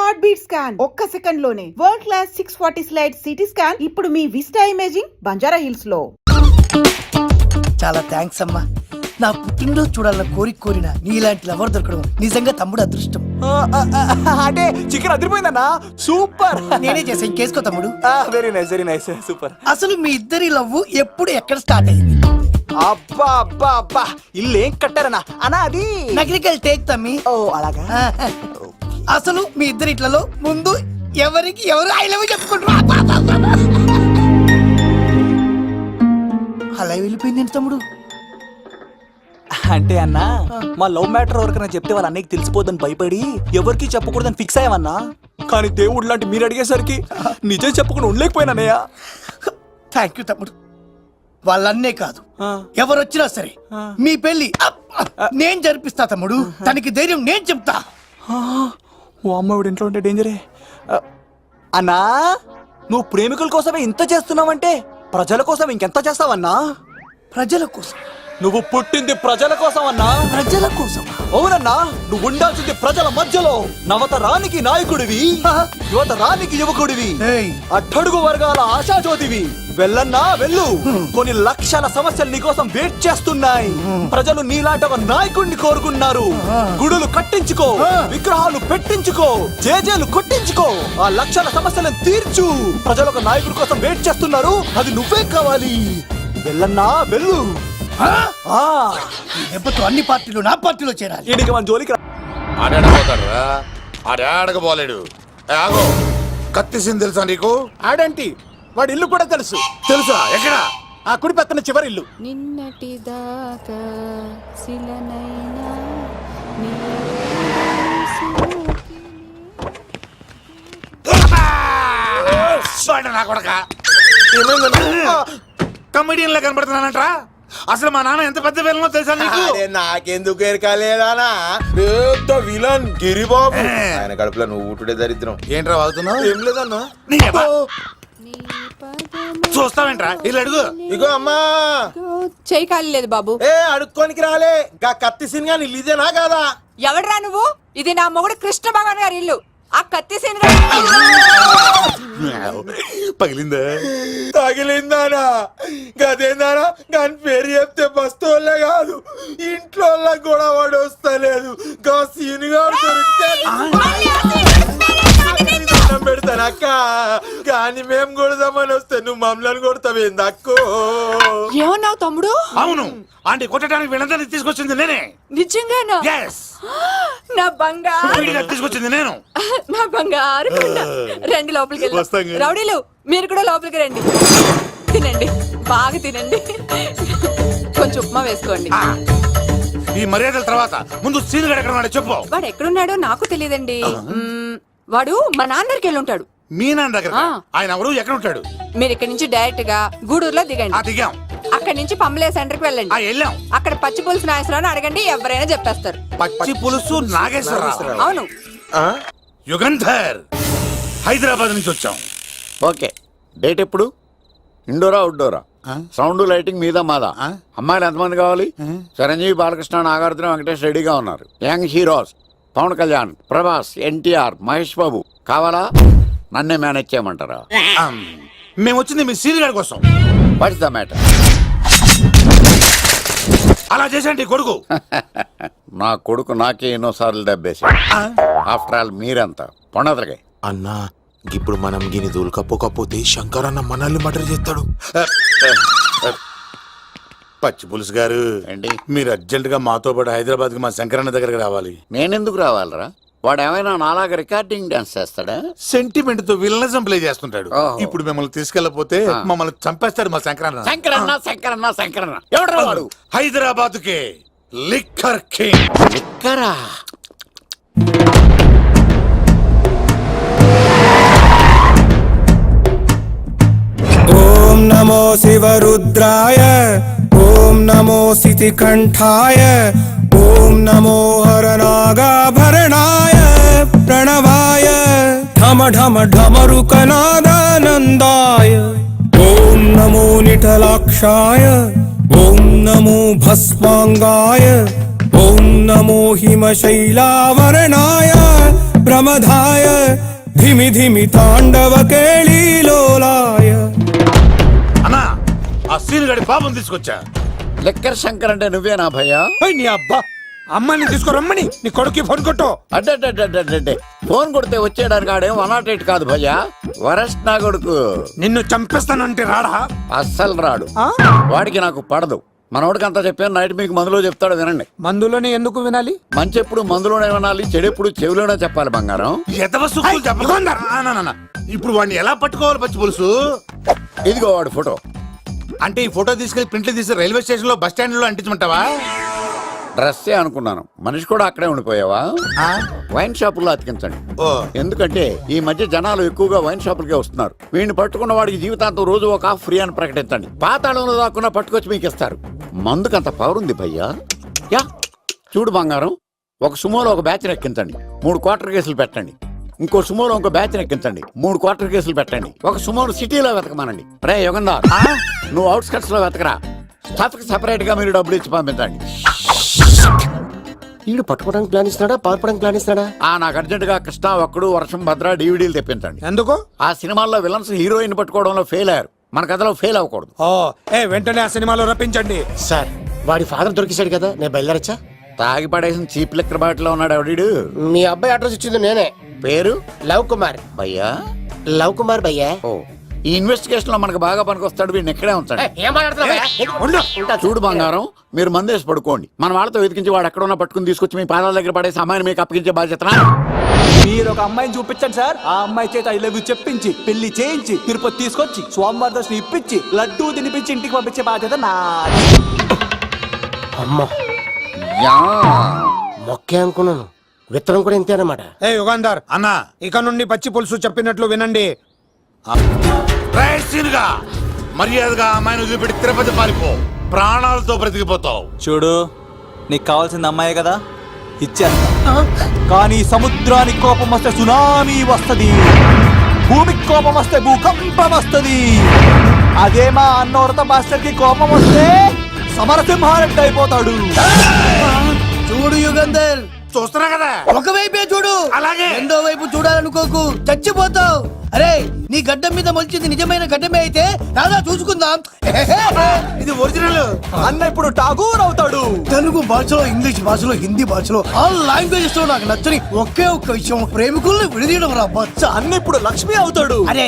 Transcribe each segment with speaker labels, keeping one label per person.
Speaker 1: Heart beat scan ఒక్క second లోనే world class 640 slide CT scan ఇప్పుడు మీ విస్టా ఇమేజింగ్ బంజారా హిల్స్ లో.
Speaker 2: చాలా థ్యాంక్స్ అమ్మా. నా పుట్టినరోజు చూడాలన్న కోరిన నీలాంటి లవర్ దొరకడం నిజంగా తమ్ముడు అదృష్టం.
Speaker 3: అంటే చికెన్ అదిరిపోయిందన్నా, సూపర్.
Speaker 2: నేనే చేసా, ఇంకేసుకో తమ్ముడు.
Speaker 3: Very nice, very nice, super.
Speaker 2: అసలు మీ ఇద్దరి లవ్ ఎప్పుడు ఎక్కడ స్టార్ట్ అయింది?
Speaker 3: అబ్బా అబ్బా అబ్బా, ఇల్లు ఏం కట్టారన్నా అన్నా? అది
Speaker 2: నగరికల్ టేక్ తమ్మి.
Speaker 3: ఓ అలాగా.
Speaker 2: అసలు మీ ఇద్దరి ఇట్లలో ముందు ఎవరికి ఎవరు ఐ లవ్ చెప్పుకుంటారు? అలా వెళ్ళిపోయింది తమ్ముడు.
Speaker 3: అంటే అన్నా, మా లవ్ మ్యాటర్ ఎవరికైనా చెప్తే వాళ్ళ అన్నయ్యకి తెలిసిపోద్దని భయపడి ఎవరికి చెప్పకూడదని ఫిక్స్ అయ్యామన్నా. కానీ దేవుడు లాంటి మీరు అడిగేసరికి నిజం చెప్పకుండా ఉండలేకపోయినానయ్యా.
Speaker 2: థ్యాంక్ యూ తమ్ముడు. వాళ్ళన్నే కాదు, ఎవరొచ్చినా సరే మీ పెళ్లి నేను జరిపిస్తా తమ్ముడు. తనకి ధైర్యం నేను చెప్తా.
Speaker 3: ఓ అమ్మఒడి ఇంట్లో ఉంటే డేంజరే. అన్నా, నువ్వు ప్రేమికుల కోసమే ఇంత చేస్తున్నావంటే ప్రజల కోసం ఇంకెంత చేస్తావన్నా?
Speaker 2: ప్రజల కోసం?
Speaker 3: నువ్వు పుట్టింది ప్రజల కోసం అన్నా.
Speaker 2: ప్రజల కోసం?
Speaker 3: అవునన్నా, నువ్వు ఉండాల్సింది ప్రజల మధ్యలో. నవతరానికి నాయకుడివి, యువతరానికి యువకుడివి, అట్టడుగు వర్గాల ఆశాజ్యోతివి. వెళ్ళన్నా వెళ్ళు, కొన్ని లక్షల సమస్యలు నీకోసం వెయిట్ చేస్తున్నాయి. ప్రజలు నీలాంటి ఒక నాయకుడిని కోరుకున్నారు. గుడులు కట్టించుకో, విగ్రహాలు పెట్టించుకో, జేజేలు కొట్టించుకో, ఆ లక్షల సమస్యలను తీర్చు. ప్రజలు ఒక నాయకుడి కోసం వెయిట్ చేస్తున్నారు, అది నువ్వే కావాలి. వెళ్ళన్నా వెళ్ళు.
Speaker 2: దెబ్బతో అన్ని పార్టీలు నా పార్టీలో చేరాలి.
Speaker 3: ఈడికి మన జోలికి
Speaker 4: ఆడకపోతాడురా, ఆడకపోలేడు. ఆగో, కత్తిసింది తెలుసా నీకు?
Speaker 5: ఆడంటి వాడి ఇల్లు కూడా తెలుసు.
Speaker 4: తెలుసా? ఎక్కడ?
Speaker 5: ఆ కుడి పక్కన చివరి ఇల్లు.
Speaker 6: నిన్నటి దాకా శిలనైనా
Speaker 4: నా కొడక
Speaker 5: కమెడియన్ లా కనబడుతున్నానంట్రా. అసలు మా నాన్న ఎంత పెద్ద విలనో తెలుసా నీకు?
Speaker 4: నాకెందుకు ఎరకాలేదానా? పెద్ద విలన్ గిరిబాబు. ఆయన కడుపులో నువ్వు ఊటుడే దరిద్రం. ఏంట్రా వాగుతున్నావు? ఏం లేదన్నా.
Speaker 5: చూస్తావేంట్రా? ఇల్లు అడుగు.
Speaker 4: ఇగో అమ్మా,
Speaker 6: చేయి ఖాళీ లేదు బాబు.
Speaker 4: అడుక్కోనికి రాలే. గా కత్తి సినిమా ఇల్లు ఇదేనా కాదా?
Speaker 6: ఎవడ్రా నువ్వు? ఇది నా మొగుడు కృష్ణ భగవాన్ గారి ఇల్లు. ఆ కత్తి సీన్
Speaker 4: పగిలిందా? తగిలిందానా? గదేందానా? దాని పేరు చెప్తే బస్తోళ్ళే కాదు, ఇంట్లో కూడా వాడు వస్తలేదు. గా సీనుగా పెడతానక్క. కానీ మేము కొడదామని వస్తే నువ్వు మమ్మల్ని కొడతావేంది అక్కో?
Speaker 6: ఏమన్నావు తమ్ముడు?
Speaker 5: అవును, ఆంటీ కొట్టడానికి వీళ్ళందరినీ తీసుకొచ్చింది నేనే.
Speaker 6: నిజంగానా? నా బంగారు
Speaker 5: తీసుకొచ్చింది నేను.
Speaker 6: నా బంగారు రండి లోపలికి వెళ్ళి. రౌడీలు మీరు కూడా లోపలికి రండి. తినండి, బాగా తినండి. కొంచెం ఉప్మా వేసుకోండి.
Speaker 5: ఈ మర్యాదల తర్వాత ముందు సీన్ గడ ఎక్కడ చెప్పు.
Speaker 6: వాడు ఎక్కడున్నాడో నాకు తెలియదండి. వాడు మా నాన్న దగ్గరికి వెళ్ళి ఉంటాడు.
Speaker 5: మీ నాన్న దగ్గర? ఆయన ఎవరు, ఎక్కడ ఉంటాడు?
Speaker 6: మీరు ఇక్కడ నుంచి డైరెక్ట్ గా గూడూరులో దిగండి.
Speaker 5: దిగాం.
Speaker 6: అక్కడి నుంచి పంబలే సెంటర్ కి వెళ్ళండి.
Speaker 5: వెళ్ళాం.
Speaker 6: అక్కడ పచ్చి పులుసు నాగేశ్వరరావు అడగండి, ఎవరైనా చెప్పేస్తారు.
Speaker 5: పచ్చి పులుసు నాగేశ్వరరావు?
Speaker 6: అవును.
Speaker 5: యుగంధర్, హైదరాబాద్ నుంచి వచ్చాం.
Speaker 7: ఓకే, డేట్ ఎప్పుడు? ఇండోరా అవుట్డోరా? సౌండ్ లైటింగ్ మీద మాదా? అమ్మాయిలు ఎంతమంది కావాలి? చిరంజీవి, బాలకృష్ణ, నాగార్జున, వెంకటేష్ రెడీగా ఉన్నారు. యంగ్ హీరోస్ పవన్ కళ్యాణ్, ప్రభాస్, ఎన్టీఆర్, మహేష్ బాబు కావాలా? నన్నే మేనేజ్ చేయమంటారా?
Speaker 5: మేము వచ్చింది మీ సీన్ గడ కోసం.
Speaker 7: What's the matter?
Speaker 5: అలా చేసేంటి కొడుకు?
Speaker 7: నా కొడుకు నాకే ఎన్నోసార్లు దెబ్బేసి. ఆఫ్టర్ ఆల్ మీరంతా పొండదలగా.
Speaker 4: అన్నా, ఇప్పుడు మనం గిని దూల్కపోతే శంకర్ అన్న మనల్ని మర్డర్ చేస్తాడు. పచ్చి పులుసు గారు,
Speaker 7: ఏంటి?
Speaker 4: మీరు అర్జెంట్ గా మాతో పాటు హైదరాబాద్ కి మా శంకరన్న దగ్గరకు రావాలి.
Speaker 7: నేనెందుకు రావాలరా? వాడు ఏమైనా నాలాగా రికార్డింగ్ డాన్స్ చేస్తాడా?
Speaker 4: సెంటిమెంట్ తో విలనిజం ప్లే చేస్తుంటాడు. ఇప్పుడు మిమ్మల్ని తీసుకెళ్లపోతే మమ్మల్ని చంపేస్తాడు మా శంకరన్న.
Speaker 7: శంకరన్న ఎవడు వాడు?
Speaker 4: హైదరాబాద్ కే లిక్కర్ కింగ్.
Speaker 7: లిక్కరా?
Speaker 8: ఓం నమో శివరుద్రాయ, ఓం నమో శితికంఠాయ, ఓం నమో హరనాగాభరణాయ ప్రణవాయ, ఢమ ఢమ ఢమరుకనాదానందాయ, ఓం నమో నిఠలాక్షాయ, ఓం నమో భస్మాంగాయ, ఓం నమో హిమశైలావరణాయ प्रमदाय धिमि धिमि ताण्डव केळीलोलाय
Speaker 5: అన్నా ఆ సీన్ గడి బాబుని తీసుకొచ్చా.
Speaker 7: లెక్కర్ శంకర్ అంటే నువ్వేనా భయ్యా?
Speaker 8: నీ అబ్బా అమ్మని తీసుకురమ్మని నీ కొడుకు ఫోన్ కొట్టు.
Speaker 7: అడ్డే ఫోన్ కొడితే వచ్చేయడానికి ఆడేం 108 కాదు భయ్యా, వరస్ట్ నా కొడుకు.
Speaker 8: నిన్ను చంపేస్తానంటే రాడా?
Speaker 7: అస్సలు రాడు, వాడికి నాకు పడదు. మనోడికి అంతా చెప్పాను, నైట్ మీకు మందులో చెప్తాడు వినండి.
Speaker 8: మందులోనే ఎందుకు వినాలి?
Speaker 7: మంచి ఎప్పుడు మందులోనే వినాలి, చెడు ఎప్పుడు చెవిలోనే చెప్పాలి బంగారం.
Speaker 5: ఎదవ సుక్కులు చెప్పకుండా. ఇప్పుడు వాడిని ఎలా పట్టుకోవాలి పచ్చి పులుసు?
Speaker 7: ఇదిగో వాడు ఫోటో.
Speaker 5: అంటే ఈ ఫోటో తీసుకెళ్లి ప్రింట్లు తీసి రైల్వే స్టేషన్ లో బస్ స్టాండ్ లో అంటించమంటావా?
Speaker 7: డ్రెస్సే అనుకున్నాను, మనిషి కూడా అక్కడే ఉండిపోయావా? వైన్ షాపుల్లో అతికించండి. ఎందుకంటే ఈ మధ్య జనాలు ఎక్కువగా వైన్ షాపులకే వస్తున్నారు. వీడిని పట్టుకున్న వాడికి జీవితాంతం రోజు ఒక ఆఫ్ ఫ్రీ అని ప్రకటించండి. పాతాళంలో దాక్కున్నా పట్టుకొచ్చి మీకు ఇస్తారు. మందుకంత పవర్ ఉంది భయ్యా. యా చూడు బంగారం, ఒక సుమోలో ఒక బ్యాచ్ ఎక్కించండి, 3 క్వార్టర్ కేసులు పెట్టండి. ఇంకో సుమోలో ఇంకో బ్యాచ్ ఎక్కించండి, 3 క్వార్టర్ కేసులు పెట్టండి. ఒక సుమోను సిటీలో వెతకమానండి. రే యుగంధర్, నువ్వు అవుట్స్కట్స్ లో వెతకరా. స్టాఫ్ కి సెపరేట్ గా మీరు డబ్బులు ఇచ్చి పంపించండి.
Speaker 9: వీడు పట్టుకోవడానికి ప్లాన్ ఇస్తున్నాడా, పారిపోవడానికి ప్లాన్ ఇస్తున్నాడా?
Speaker 7: నాకు అర్జెంట్ గా కృష్ణ, ఒక్కడు, వర్షం, భద్ర డివిడీలు తెప్పించండి.
Speaker 8: ఎందుకు?
Speaker 7: ఆ సినిమాల్లో విలన్స్ హీరోయిన్ పట్టుకోవడంలో ఫెయిల్ అయ్యారు, మన కథలో ఫెయిల్ అవ్వకూడదు.
Speaker 8: వెంటనే ఆ సినిమాలో రప్పించండి.
Speaker 9: సార్ వాడి ఫాదర్ దొరికేశాడు కదా, నేను బయలుదేరచ్చా?
Speaker 7: తాగి పడేసిన చీప్ లెక్కర్ బాటిలో ఉన్నాడు ఎవడీడు.
Speaker 9: మీ అబ్బాయి అడ్రస్ ఇచ్చింది నేనే.
Speaker 7: పేరు
Speaker 9: లవ్ కుమార్.
Speaker 7: భయ్యా?
Speaker 9: లవ్ కుమార్ భయ్యా.
Speaker 7: ఓ, ఈ ఇన్వెస్టిగేషన్ లో మనకు బాగా పనికొస్తాడు, వీడిని ఎక్కడే ఉంచండి.
Speaker 9: ఏం మాట్లాడుతున్నావు?
Speaker 7: చూడు బంగారం, మీరు మందేసి పడుకోండి. మన వాళ్ళతో వెతికించి వాడు ఎక్కడ ఉన్నా పట్టుకుని తీసుకొచ్చి మీ పాదాల దగ్గర పడేసి అమ్మాయిని మీకు అప్పగించే బాధ్యత.
Speaker 3: మీరు ఒక అమ్మాయిని చూపించండి సార్. ఆ అమ్మాయి చేత ఐ లవ్ యూ చెప్పించి పెళ్లి చేయించి తిరుపతి తీసుకొచ్చి స్వామివారి దర్శనం ఇప్పించి లడ్డూ తినిపించి ఇంటికి పంపించే బాధ్యత నాది.
Speaker 9: అమ్మా మొక్కే అనుకున్నాను, విత్తనం కూడా ఇంతే అన్నమాట.
Speaker 8: యుగాంధర్
Speaker 5: అన్నా
Speaker 8: ఇక నుండి పచ్చి పులుసు చెప్పినట్లు వినండి.
Speaker 5: గా మర్యాదగా అమ్మాయిని వదిలిపెట్టి తిరుపతి పారిపో, ప్రాణాలతో బ్రతికిపోతావు.
Speaker 3: చూడు, నీకు కావాల్సింది అమ్మాయే కదా, ఇచ్చేస్తా. కానీ సముద్రానికి కోపం వస్తే సునామీ వస్తది, భూమికి కోపం వస్తే భూకంపం వస్తది. అదే మా అన్నోడత మాస్టర్ కి కోపం వస్తే సమరసింహారెడ్డి అయిపోతాడు.
Speaker 2: చూడు యుగంధర్,
Speaker 5: చూస్తున్నా కదా,
Speaker 2: ఒకవైపే చూడు,
Speaker 5: అలాగే
Speaker 2: రెండో వైపు చూడాలనుకోకు, చచ్చిపోతావు. అరే, నీ గడ్డం మీద మొలిచింది నిజమైన గడ్డమే అయితే రాదా చూసుకుందాం.
Speaker 5: ఇది ఒరిజినల్.
Speaker 3: అన్న ఇప్పుడు ఠాగూర్ అవుతాడు.
Speaker 2: తెలుగు భాషలో, ఇంగ్లీష్ భాషలో, హిందీ భాషలో, ఆల్ లాంగ్వేజెస్ లో నాకు నచ్చని ఒకే ఒక్క విషయం, ప్రేమికుల్ని విడదీయడం రా బచ్చ.
Speaker 3: అన్న ఇప్పుడు లక్ష్మి అవుతాడు.
Speaker 2: అరే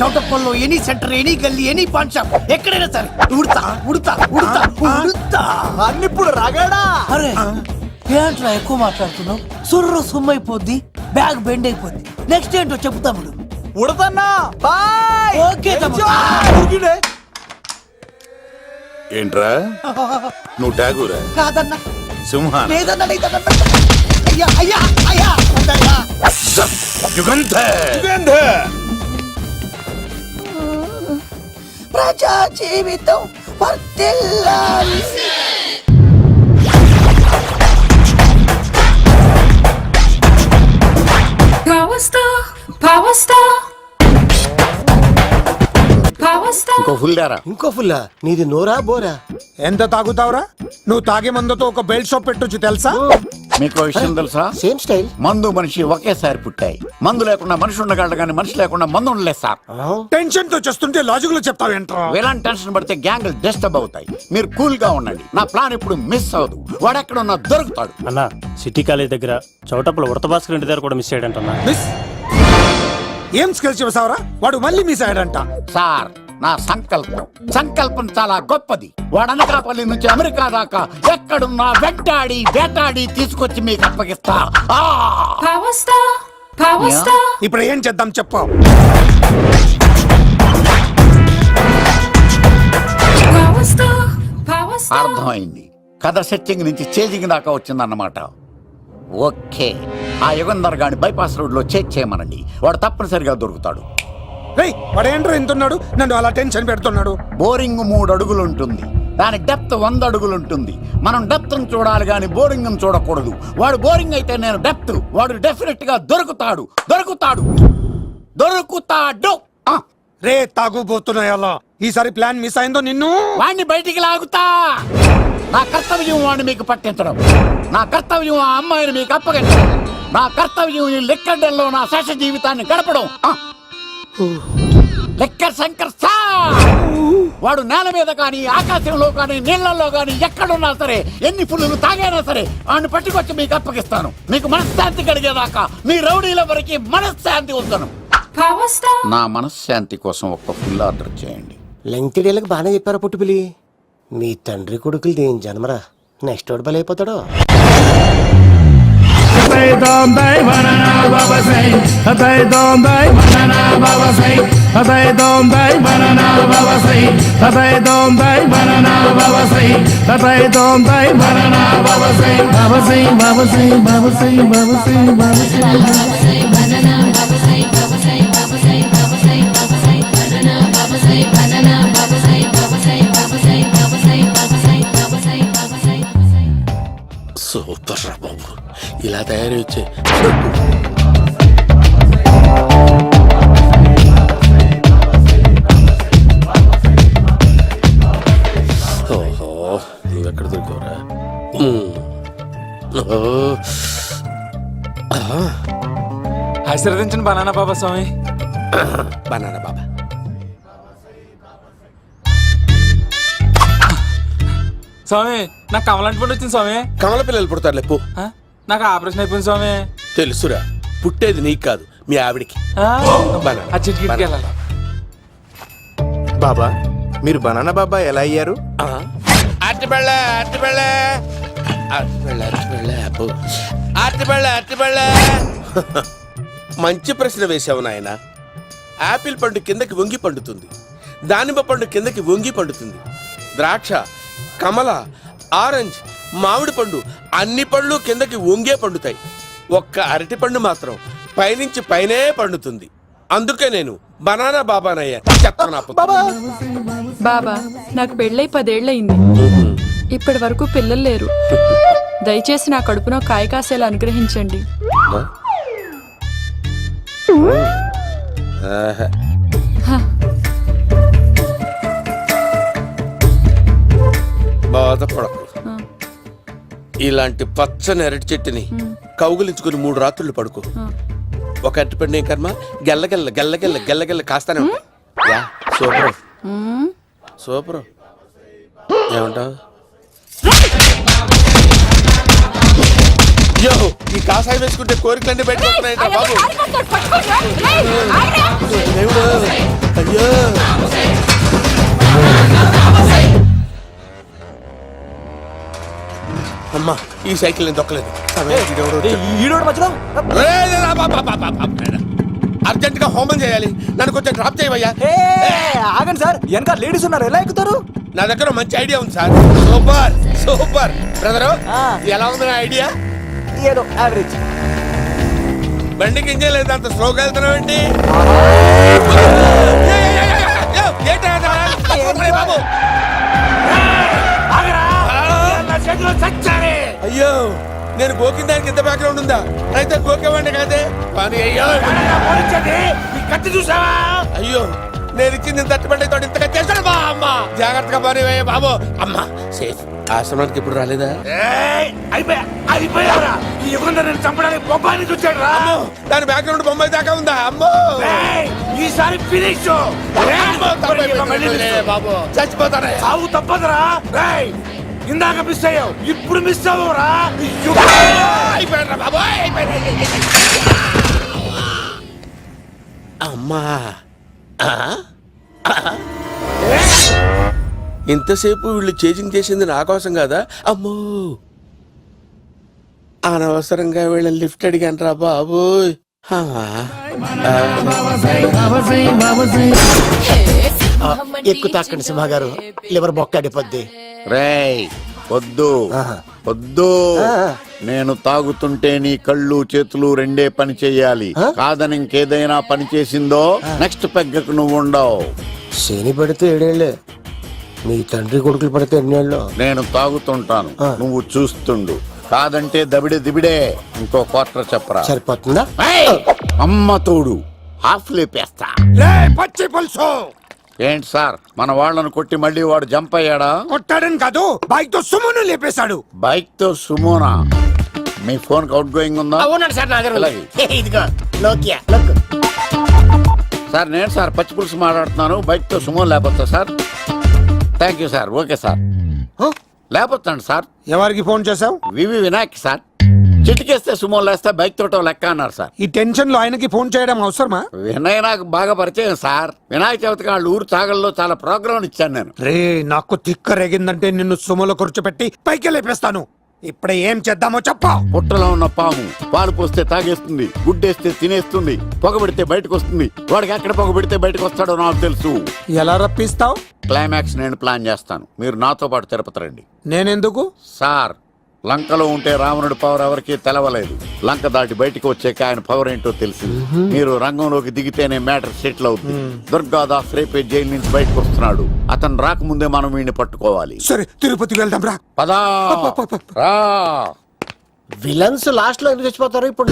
Speaker 2: చౌటప్పల్లో ఎనీ సెంటర్, ఎనీ గల్లీ, ఎనీ పాన్ షాప్, ఎక్కడైనా సరే ఉడతా ఉడతా ఉడతా ఉడతా.
Speaker 3: అన్న ఇప్పుడు రగడా.
Speaker 2: అరే ఏంట్రా ఎక్కువ మాట్లాడుతున్నావు? సుర్రు సుమ్మైపోద్ది, బ్యాగ్ బెండ్ అయిపోద్ది. నెక్స్ట్ ఏంటో చెప్తాము.
Speaker 3: ఉడతన్నా బాయ్.
Speaker 2: ఓకే తమ్ముడు.
Speaker 5: ఏంట్రా నువ్వు ఠాగూరా?
Speaker 2: కాదన్నా,
Speaker 5: సింహా?
Speaker 2: లేదన్నా, లేదన్నా. అయ్యా అయ్యా అయ్యా అయ్యా.
Speaker 5: యుగంధర్
Speaker 2: ప్రజా జీవితం వర్ధిల్లాలి.
Speaker 7: ఇంకో ఫుల్ దారా.
Speaker 9: ఇంకో ఫుల్లా? నీది నోరా బోరా?
Speaker 8: ఎంత తాగుతావురా? నువ్వు తాగే మందుతో ఒక బెల్ట్ షాప్ పెట్టొచ్చు తెలుసా?
Speaker 7: మీకు విషయం తెలుసా?
Speaker 9: Same style.
Speaker 7: మందు మనిషి ఒకేసారి పుట్టాయి. మందు లేకుండా మనిషి ఉండగలడు కానీ మనిషి లేకుండా మందు ఉండలేదు సార్.
Speaker 8: టెన్షన్ తో చేస్తుంటే లాజిక్ లో చెప్తావేంట్రా?
Speaker 7: ఎలాంటి టెన్షన్ పడితే గ్యాంగ్లు డిస్టర్బ్ అవుతాయి. మీరు కూల్ గా ఉండండి, నా ప్లాన్ ఇప్పుడు మిస్ అవ్వదు. వాడు ఎక్కడ ఉన్నా దొరుకుతాడు.
Speaker 10: అన్నా, సిటీ కాలేజ్ దగ్గర చౌటప్పుల ఉడత భాస్కర్ ఇంటి దగ్గర కూడా మిస్ అయ్యాడంటన్నా.
Speaker 8: మిస్ ఏం స్కిల్స్ చేసావరా? వాడు మళ్ళీ మిస్ అయ్యాడంట.
Speaker 7: సార్, నా సంకల్పం చాలా గొప్పది. వాడు అనకాపల్లి నుంచి అమెరికా దాకా ఎక్కడున్నా వెంటాడి వేటాడి తీసుకొచ్చి మీకు అప్పగిస్తా.
Speaker 8: ఇప్పుడు ఏం చేద్దాం చెప్పు.
Speaker 7: అర్థమైంది. కథ సెట్టింగ్ నుంచి చేజింగ్ దాకా వచ్చిందన్నమాట. ఓకే, ఆ యుగంధర్ గాని బైపాస్ రోడ్ లో చెక్ చేయమనండి, వాడు తప్పనిసరిగా దొరుకుతాడు.
Speaker 8: వాడేంట్రో ఎంతున్నాడు, నన్ను అలా టెన్షన్ పెడుతున్నాడు.
Speaker 7: బోరింగ్ 3 అడుగులు ఉంటుంది, దాని డెప్త్ 100 అడుగులు ఉంటుంది. మనం డెప్త్ చూడాలి గాని బోరింగ్ చూడకూడదు. వాడు బోరింగ్ అయితే నేను డెప్త్. వాడు డెఫినెట్ గా దొరుకుతాడు.
Speaker 8: రే తాగుబోతున్నాయా, ఈసారి ప్లాన్ మిస్ అయిందో నిన్ను
Speaker 7: వాడిని బయటికి లాగుతా. నా కర్తవ్యం వాడిని మీకు పట్టించడం. నా కర్తవ్యం ఆ అమ్మాయిని మీకు అప్పగించడం. నా కర్తవ్యం ఈ లెక్కడ్డల్లో నా శేష జీవితాన్ని గడపడం. లెక్కర్ శంకర్ సార్ వాడు నేల మీద కానీ ఆకాశంలో కానీ నీళ్లలో కానీ ఎక్కడున్నా సరే ఎన్ని పుల్లులు తాగైనా సరే వాడిని పట్టుకొచ్చి మీకు అప్పగిస్తాను. మీకు మనశ్శాంతి కలిగేదాకా మీ రౌడీల వరకు మనశ్శాంతి ఉందను. నా మనశ్శాంతి కోసం ఒక్క ఫుల్ ఆర్డర్ చేయండి.
Speaker 9: లెంగ్త్ డేలకు బాగానే చెప్పారా పుట్టుపిలి. మీ తండ్రి కొడుకులు దేని జన్మరా, నెక్స్ట్ వాడు బలైపోతాడు. సూపర్ రా బాబు, ఇలా తయారు వచ్చే ఓహో, నువ్వెక్కడ దొరికావురా?
Speaker 3: ఆశీర్వదించండి బనానా బాబా స్వామి.
Speaker 9: బనానా బాబా.
Speaker 3: స్వామి నాకు కమలాంటి పండు వచ్చింది స్వామి.
Speaker 9: కమల పిల్లలు పుడతారు లేపు.
Speaker 3: నాకు ఆపరేషన్ అయిపోయింది స్వామి.
Speaker 9: తెలుసురా, పుట్టేది నీకు కాదు మీ ఆవిడికి.
Speaker 4: బాబా మీరు బనానా బాబా ఎలా అయ్యారు?
Speaker 9: మంచి ప్రశ్న వేశావు నాయన. ఆపిల్ పండు కిందకి వంగి పండుతుంది, దానిమ్మ పండు కిందకి వంగి పండుతుంది, ద్రాక్ష, కమల, ఆరెంజ్, మామిడి పండు అన్ని పండ్లు కిందకి వంగే పండుతాయి. ఒక్క అరటి పండు మాత్రం పైనుంచి పైనే పండుతుంది. అందుకే నేను బనానా బాబానయ్యా.
Speaker 6: బాబా నాకు పెళ్ళై 10 ఏళ్ళయింది. ఇప్పటి వరకు పిల్లలు లేరు. దయచేసి నా కడుపున కాయ కాసేలా అనుగ్రహించండి.
Speaker 9: బాధపడకు. ఇలాంటి పచ్చని అరటి చెట్టుని కౌగులించుకుని 3 రాత్రులు పడుకో. ఒక అరటి పండు ఏం కర్మ, గెల్లగెల్ల గెల్లగెల్ల గెల్లగెల్ల కాస్తానే ఉంటాయి. Yeah, super super. ఏమంటావు? యో, ఈ కాసాయి వేసుకుంటే కోరికలన్నీ బయటకొస్తున్నాయి బాబు. దేవుడు, అయ్యో. అమ్మా, ఈ సైకిల్ నేను దొక్కలేదు. అర్జెంట్ గా హోమం చేయాలి, నన్ను కొంచెం డ్రాప్ చేయవయ్యా.
Speaker 3: ఆగండి సార్, వెనక లేడీస్ ఉన్నారు, ఎలా ఎక్కుతారు?
Speaker 9: నా దగ్గర మంచి ఐడియా ఉంది సార్. సూపర్ సూపర్ బ్రదరు, ఎలా ఉంది నా ఐడియా?
Speaker 3: ఏదో యావరేజ్.
Speaker 9: బండికి ఇంజన్ లేదు, అంత స్లోగా వెళ్తున్నావు ఏంటి? అయ్యో, నేను గోకిన దానికి ఇంత బ్యాక్గ్రౌండ్ ఉందా? అయితే గోకేవాడిని కాదే. అయ్యో కత్తి చూసావా? అయ్యో, నేను ఇచ్చింది తట్టుబడి తోటి ఇంతగా చేశాడు బా. అమ్మ జాగ్రత్తగా పని బాబు. అమ్మ సేఫ్. ఆశ్రమానికి ఇప్పుడు రాలేదా?
Speaker 5: అయిపోయారా? ఈ యుగంలో నేను చంపడానికి బొమ్మాయిని చూచాడు రా.
Speaker 9: దాని బ్యాక్గ్రౌండ్ బొమ్మాయి దాకా ఉందా? అమ్మో,
Speaker 5: ఈసారి ఫినిష్.
Speaker 9: బాబు చచ్చిపోతానే.
Speaker 5: సాగు తప్పదురా. ఇందాక మిస్ అయ్యావు, ఇప్పుడు మిస్ అవ్వరా.
Speaker 9: అయిపోయాడు బాబు. అమ్మా, ఇంతసేపు వీళ్ళు చేజింగ్ చేసింది నా కోసం కదా. అమ్మో, అనవసరంగా వీళ్ళని లిఫ్ట్ అడిగాను రా బాబు. ఎక్కువ తాకండి సింహ గారు, లివర్ బొక్క అడిపోద్ది.
Speaker 7: రేయ్ వద్దు వద్దు, నేను తాగుతుంటే నీ కళ్ళు చేతులు రెండే పని చెయ్యాలి. కాదని ఇంకేదైనా పని చేసిందో నెక్స్ట్ పెగ్గకు నువ్వు ఉండవు.
Speaker 9: శని పడితే 7 ఏళ్ళే, మీ తండ్రి కొడుకులు పడితే 8 ఏళ్ళు.
Speaker 7: నేను తాగుతుంటాను, నువ్వు చూస్తుండు. కాదంటే దబిడే దిబిడే. ఇంకో క్వార్టర్ చెప్పరా?
Speaker 9: సరిపోతుందా?
Speaker 7: అమ్మ తోడు హాఫ్ లేపేస్తా.
Speaker 8: పచ్చి పులుసు
Speaker 7: ఏంటి సార్ మన వాళ్ళను కొట్టి మళ్ళీ వాడు జంప్ అయ్యాడా?
Speaker 8: కొట్టాడని కాదు, బైక్ తో సుమ్మును లేపేశాడు.
Speaker 7: బైక్ తో సుమోనా? మీ ఫోన్ అవుట్ గోయింగ్ ఉందా?
Speaker 2: అవునండి సార్, నా దగ్గర
Speaker 7: అలాగే.
Speaker 2: ఇదిగో నోకియా లుక్.
Speaker 7: సార్ నేను సార్ పచ్చి పులుసు మాట్లాడుతున్నాను. బైక్ తో సుమో లేకపోతా sir? Thank you sir. Okay sir, లేకపోతాను సార్.
Speaker 8: ఎవరికి ఫోన్ చేశావు?
Speaker 7: వివి వినాయక్ సార్. చిటికేస్తే సుమో లేస్తే బైక్ తోటో లెక్క అన్నారు సార్.
Speaker 8: ఈ టెన్షన్ లో ఆయనకి ఫోన్ చేయడం అవసరమా?
Speaker 7: వినయ్ నాకు బాగా పరిచయం సార్. వినాయక చవితికి వాళ్ళ ఊరు చాగల్లో చాలా ప్రోగ్రాం ఇచ్చాను నేను.
Speaker 8: రే, నాకు తిక్క రేగిందంటే నిన్ను సుమలో కూర్చోపెట్టి పైకి లేపేస్తాను. ఇప్పుడే ఏం చేద్దామో చెప్పా.
Speaker 7: పుట్టలో ఉన్న పాము పాలు పోస్తే తాగేస్తుంది, గుడ్డేస్తే తినేస్తుంది, పొగబెడితే బయటకు వస్తుంది. వాడికి ఎక్కడ పొగబెడితే బయటకు వస్తాడో నాకు తెలుసు.
Speaker 8: ఎలా రప్పిస్తావు?
Speaker 7: క్లైమాక్స్ నేను ప్లాన్ చేస్తాను. మీరు నాతో పాటు తిరుపతి రండి.
Speaker 8: నేనెందుకు?
Speaker 7: సార్, లంకలో ఉంటే రావణుడి పవర్ ఎవరికి తెలవలేదు. లంక దాటి బయటకు వచ్చాక ఆయన పవర్ ఏంటో తెలిసింది. మీరు రంగంలోకి దిగితేనే మ్యాటర్ సెటిల్ అవుతుంది. దుర్గాదాస్ రేపే జైలు నుంచి బయటకు వస్తున్నాడు. అతను రాకముందే మనం వీడిని పట్టుకోవాలి.
Speaker 8: సరే, తిరుపతికి వెళ్దాం రా.
Speaker 7: పదా రా.
Speaker 2: విలన్స్ లాస్ట్ లో ఎందుకు చచ్చిపోతారు ఇప్పుడు?